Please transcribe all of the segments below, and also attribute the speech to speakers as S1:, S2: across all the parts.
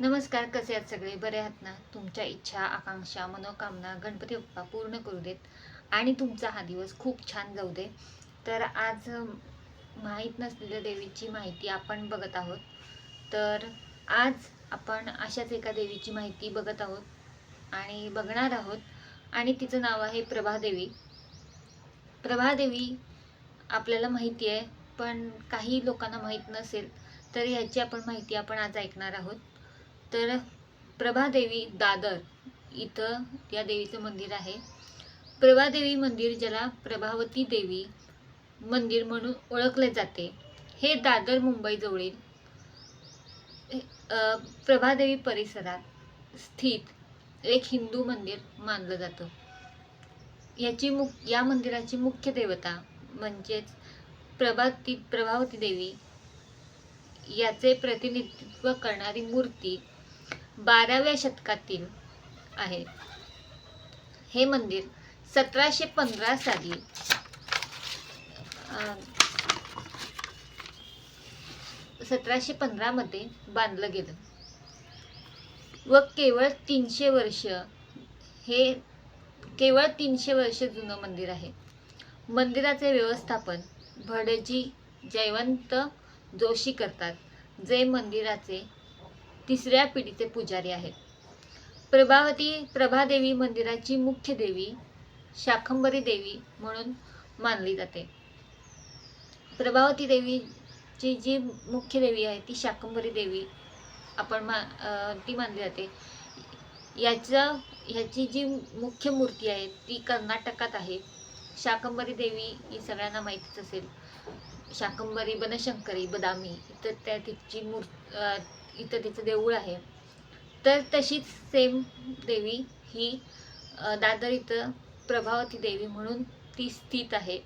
S1: नमस्कार, कसे आहात सगळे? बरे आहात ना? तुमच्या इच्छा, आकांक्षा, मनोकामना गणपती बाप्पा पूर्ण करू देत आणि तुमचा हा दिवस खूप छान जाऊ दे. तर आज माहीत नसलेल्या देवीची माहिती आपण बघत आहोत. तर आज आपण अशाच एका देवीची माहिती बघत आहोत आणि बघणार आहोत आणि तिचं नाव आहे प्रभादेवी. प्रभादेवी आपल्याला माहिती आहे, पण काही लोकांना माहीत नसेल, तर याची माहिती आपण आज ऐकणार आहोत. तर प्रभादेवी दादर इथं या देवीचं मंदिर आहे. प्रभादेवी मंदिर, ज्याला प्रभावती देवी मंदिर म्हणून ओळखले जाते, हे दादर मुंबई जवळील प्रभादेवी परिसरात स्थित एक हिंदू मंदिर मानलं जातं. या मंदिराची मुख्य देवता म्हणजेच प्रभावती देवी याचे प्रतिनिधित्व करणारी मूर्ती 12व्या शतकातील आहे. हे मंदिर 1715 साली 1715 मध्ये बांधलं गेलं व केवळ 300 वर्ष जुनं मंदिर आहे. मंदिराचे व्यवस्थापन भटजी जयवंत जोशी करतात, जे मंदिराचे 3ऱ्या पिढीचे पुजारी आहेत. प्रभादेवी मंदिराची मुख्य देवी शाकंभरी देवी म्हणून मानली जाते. प्रभावती देवीची जी मुख्य देवी आहे ती शाकंभरी देवी ती मानली जाते. ह्याची जी मुख्य मूर्ती आहे ती कर्नाटकात आहे. शाकंभरी देवी ही सगळ्यांना माहितीच असेल. शाकंभरी बनशंकरी बदामी इथं तिचं देऊळ आहे. तर तशीच सेम देवी ही दादर इथं प्रभावती देवी म्हणून ती स्थित आहे.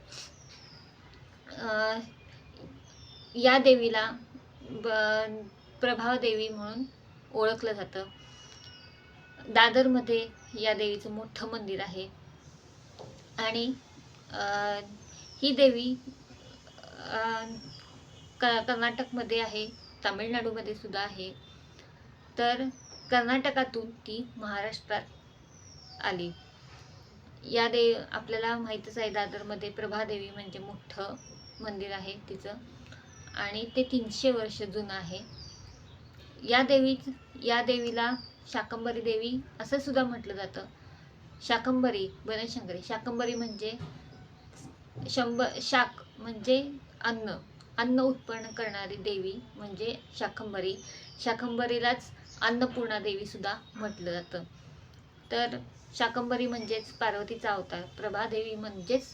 S1: या देवीला प्रभावदेवी म्हणून ओळखलं जातं. दादरमध्ये या देवीचं मोठं मंदिर आहे आणि ही देवी कर्नाटकमध्ये आहे, तामिळनाडूमध्ये सुद्धा आहे. तर कर्नाटकातून ती महाराष्ट्रात आली. आपल्याला माहीतच आहे, दादरमध्ये प्रभादेवी म्हणजे मोठं मंदिर आहे तिचं आणि ते 300 वर्ष जुनं आहे. या देवीला शाकंभरी देवी असं सुद्धा म्हटलं जातं. शाकंभरी बनशंकरी, शाकंभरी म्हणजे शाक म्हणजे अन्न उत्पन्न करणारी देवी म्हणजे शाकंभरी. शाकंभरीलाच अन्नपूर्णा देवी सुद्धा म्हटलं जातं. तर शाकंभरी म्हणजेच पार्वतीचा अवतार, प्रभादेवी म्हणजेच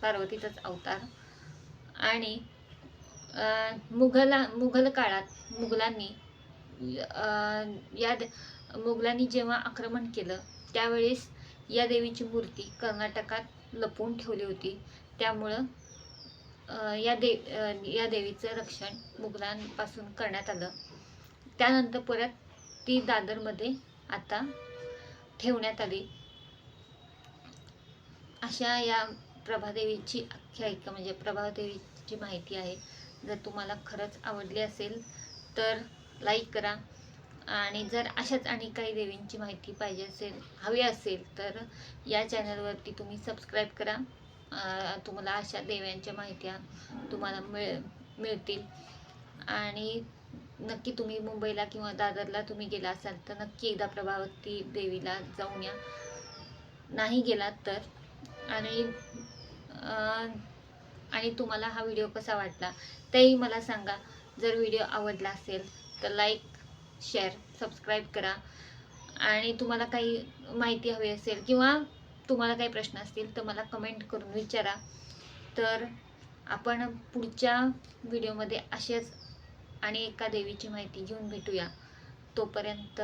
S1: पार्वतीचाच अवतार. आणि मुघल काळात मुघलांनी जेव्हा आक्रमण केलं त्यावेळेस या देवीची मूर्ती कर्नाटकात लपवून ठेवली होती. त्यामुळं या देवीचं रक्षण मुघलांपासून करण्यात आलं. त्यानंतर परत ती दादरमध्ये आता ठेवण्यात आली. अशा या प्रभादेवीची आख्यायिका म्हणजे प्रभादेवीची माहिती आहे. जर तुम्हाला खरंच आवडली असेल तर लाईक करा आणि जर अशाच आणि काही देवींची माहिती हवी असेल तर या चॅनलवरती तुम्ही सबस्क्राईब करा. तुम्हाला अशा देव्यांच्या माहित्या तुम्हाला मिळतील. आणि नक्की तुम्ही मुंबईला किंवा दादरला तुम्ही गेला असाल तर नक्की एकदा प्रभावती देवीला जाऊन या, नाही गेलात तर. आणि तुम्हाला हा व्हिडिओ कसा वाटला तेही मला सांगा. जर व्हिडिओ आवडला असेल तर लाईक, शेअर, सबस्क्राईब करा. आणि तुम्हाला काही माहिती हवी असेल किंवा तुम्हाला काही प्रश्न असतील तर मला कमेंट करून विचारा. तर आपण पुढच्या व्हिडिओमध्ये असेच आणि एका देवीची माहिती घेऊन भेटूया. तोपर्यंत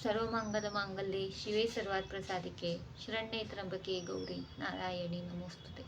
S1: सर्व मंगल मांगल्ये शिवे सर्वार्थ प्रसादिके शरण्ये त्र्यंबके गौरी नारायणी नमोस्तुते.